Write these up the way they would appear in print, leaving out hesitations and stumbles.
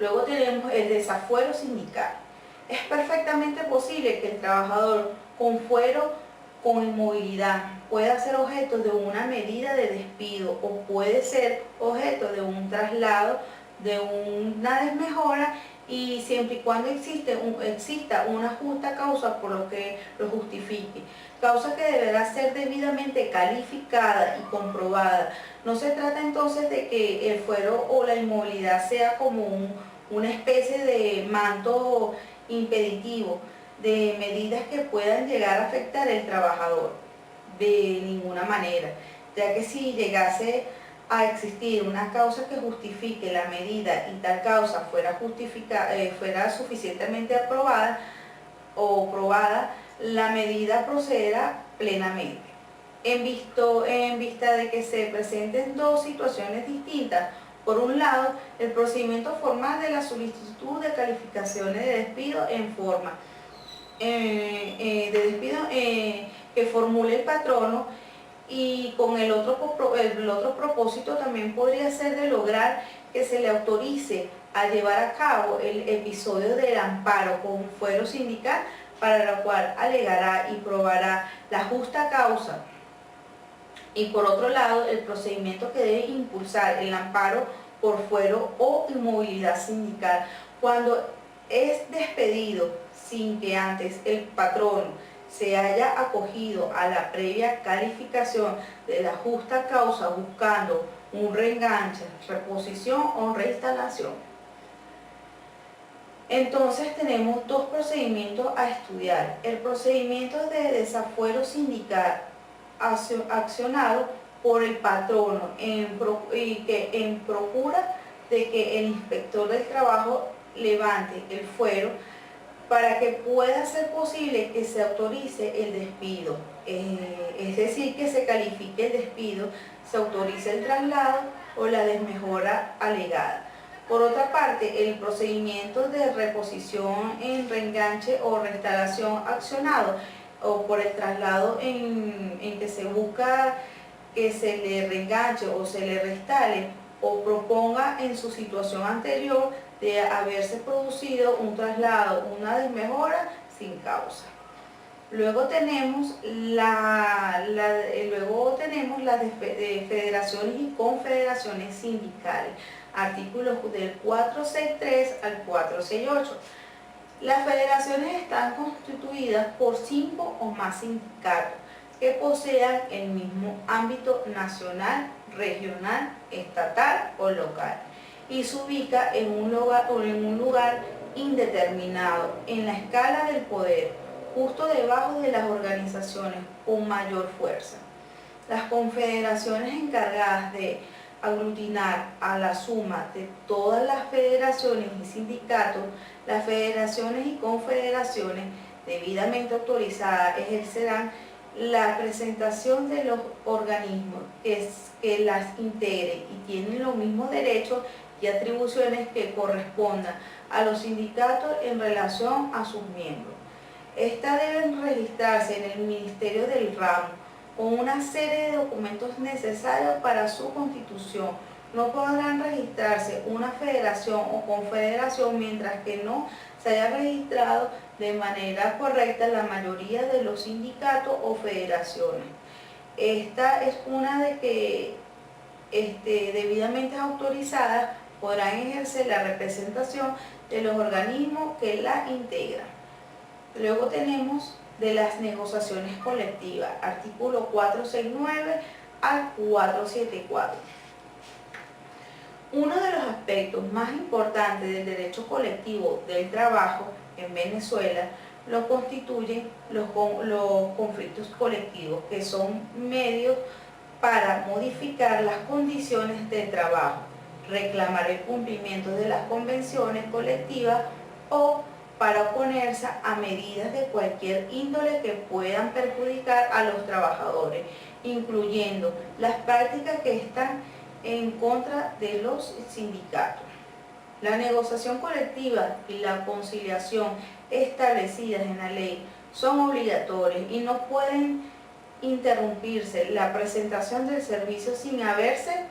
Luego tenemos el desafuero sindical. Es perfectamente posible que el trabajador con fuero con inmovilidad pueda ser objeto de una medida de despido o puede ser objeto de un traslado, de una desmejora, y siempre y cuando exista una justa causa por lo que lo justifique. Causa que deberá ser debidamente calificada y comprobada. No se trata entonces de que el fuero o la inmovilidad sea como una especie de manto impeditivo, de medidas que puedan llegar a afectar al trabajador de ninguna manera, ya que si llegase a existir una causa que justifique la medida y tal causa fuera suficientemente aprobada o probada, la medida procederá plenamente. En vista de que se presenten dos situaciones distintas, por un lado, el procedimiento formal de la solicitud de calificaciones de despido en forma que formule el patrono, y con el otro propósito también podría ser de lograr que se le autorice a llevar a cabo el episodio del amparo con fuero sindical, para lo cual alegará y probará la justa causa. Y por otro lado, el procedimiento que debe impulsar el amparo por fuero o inmovilidad sindical, cuando es despedido sin que antes el patrono se haya acogido a la previa calificación de la justa causa buscando un reenganche, reposición o reinstalación. Entonces tenemos dos procedimientos a estudiar: el procedimiento de desafuero sindical accionado por el patrono en procura de que el inspector del trabajo levante el fuero para que pueda ser posible que se autorice el despido, es decir, que se califique el despido, se autorice el traslado o la desmejora alegada. Por otra parte, el procedimiento de reposición en reenganche o reinstalación accionado o por el traslado en que se busca que se le reenganche o se le reinstale o proponga en su situación anterior de haberse producido un traslado, una desmejora sin causa. Luego tenemos las federaciones y confederaciones sindicales, artículos del 463 al 468. Las federaciones están constituidas por 5 o más sindicatos que posean el mismo ámbito nacional, regional, estatal o local, y se ubica en un lugar indeterminado en la escala del poder, justo debajo de las organizaciones con mayor fuerza. Las confederaciones encargadas de aglutinar a la suma de todas las federaciones y sindicatos, las federaciones y confederaciones debidamente autorizadas ejercerán la presentación de los organismos que las integren y tienen los mismos derechos y atribuciones que correspondan a los sindicatos en relación a sus miembros. Estas deben registrarse en el Ministerio del Ramo con una serie de documentos necesarios para su constitución. No podrán registrarse una federación o confederación mientras que no se haya registrado de manera correcta la mayoría de los sindicatos o federaciones. Esta es una de que debidamente autorizadas podrán ejercer la representación de los organismos que la integran. Luego tenemos de las negociaciones colectivas, artículo 469 al 474. Uno de los aspectos más importantes del derecho colectivo del trabajo en Venezuela lo constituyen los conflictos colectivos, que son medios para modificar las condiciones de trabajo, reclamar el cumplimiento de las convenciones colectivas o para oponerse a medidas de cualquier índole que puedan perjudicar a los trabajadores, incluyendo las prácticas que están en contra de los sindicatos. La negociación colectiva y la conciliación establecidas en la ley son obligatorias y no pueden interrumpirse la presentación del servicio sin haberse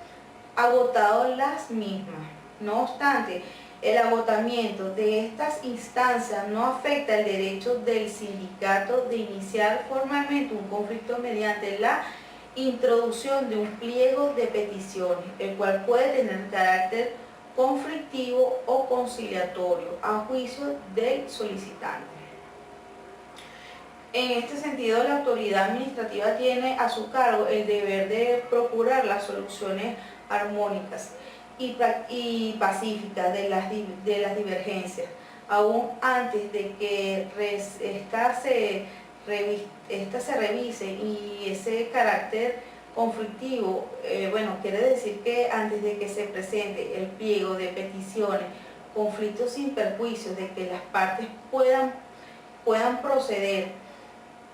agotado las mismas. No obstante, El agotamiento de estas instancias no afecta el derecho del sindicato de iniciar formalmente un conflicto mediante la introducción de un pliego de peticiones, el cual puede tener carácter conflictivo o conciliatorio a juicio del solicitante. En este sentido, la autoridad administrativa tiene a su cargo el deber de procurar las soluciones armónicas y pacíficas de las divergencias, aún antes de que esta se revise, y ese carácter conflictivo, quiere decir que antes de que se presente el pliego de peticiones, conflictos sin perjuicio de que las partes puedan proceder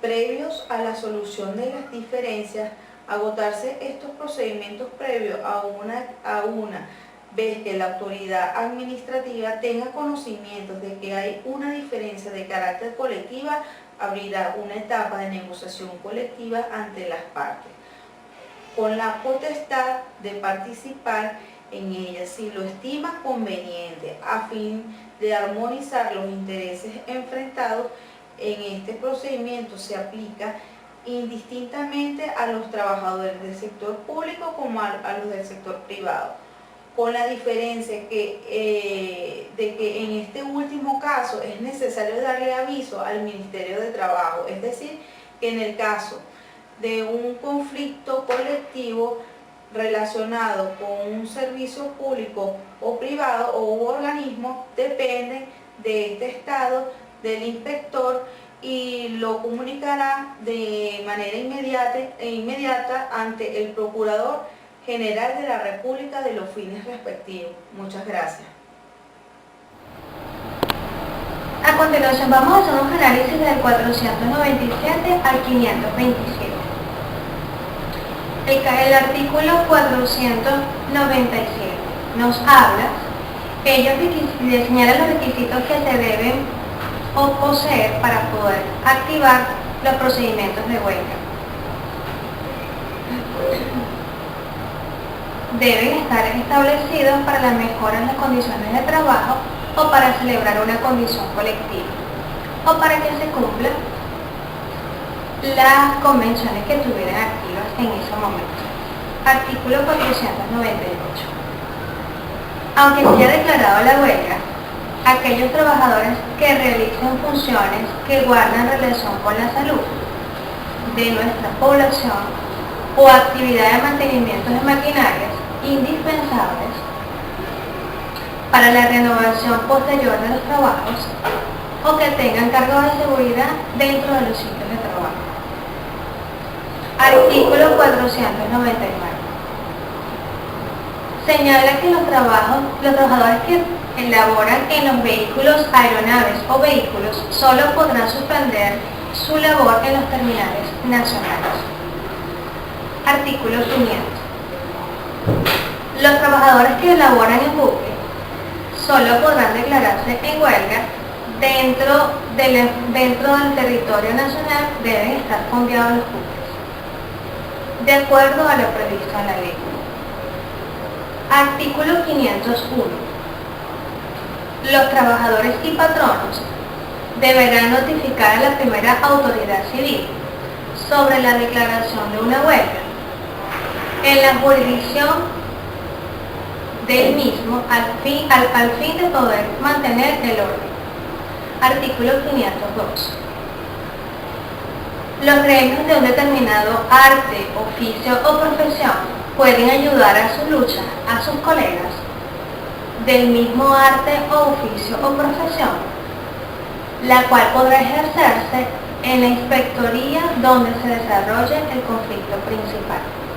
previos a la solución de las diferencias, agotarse estos procedimientos previos a una vez que la autoridad administrativa tenga conocimiento de que hay una diferencia de carácter colectiva, abrirá una etapa de negociación colectiva ante las partes, con la potestad de participar en ella si lo estima conveniente, a fin de armonizar los intereses enfrentados. En este procedimiento se aplica indistintamente a los trabajadores del sector público como a los del sector privado, con la diferencia de que en este último caso es necesario darle aviso al Ministerio de Trabajo, es decir, que en el caso de un conflicto colectivo relacionado con un servicio público o privado o organismo, depende de este estado del inspector y lo comunicará de manera inmediata ante el Procurador General de la República de los fines respectivos. Muchas gracias. A continuación vamos a hacer un análisis del 497 al 527. El artículo 497 nos habla, le señala los requisitos que se deben o poseer para poder activar los procedimientos de huelga. Deben estar establecidos para la mejora en las condiciones de trabajo o para celebrar una condición colectiva o para que se cumplan las convenciones que estuvieran activas en ese momento. Artículo 498. Aunque se haya declarado la huelga, aquellos trabajadores que realicen funciones que guardan relación con la salud de nuestra población o actividad de mantenimiento de maquinarias indispensables para la renovación posterior de los trabajos o que tengan cargos de seguridad dentro de los sitios de trabajo. Artículo 499. Señala que los trabajadores que elaboran en los vehículos, aeronaves o vehículos solo podrán suspender su labor en los terminales nacionales. Artículo 500. Los trabajadores que elaboran en buque solo podrán declararse en huelga dentro del territorio nacional. Deben estar fondeados los buques, de acuerdo a lo previsto en la ley. Artículo 501. Los trabajadores y patronos deberán notificar a la primera autoridad civil sobre la declaración de una huelga en la jurisdicción del mismo al fin de poder mantener el orden. Artículo 502. Los gremios de un determinado arte, oficio o profesión pueden ayudar a su lucha a sus colegas del mismo arte o oficio o profesión, la cual podrá ejercerse en la inspectoría donde se desarrolle el conflicto principal.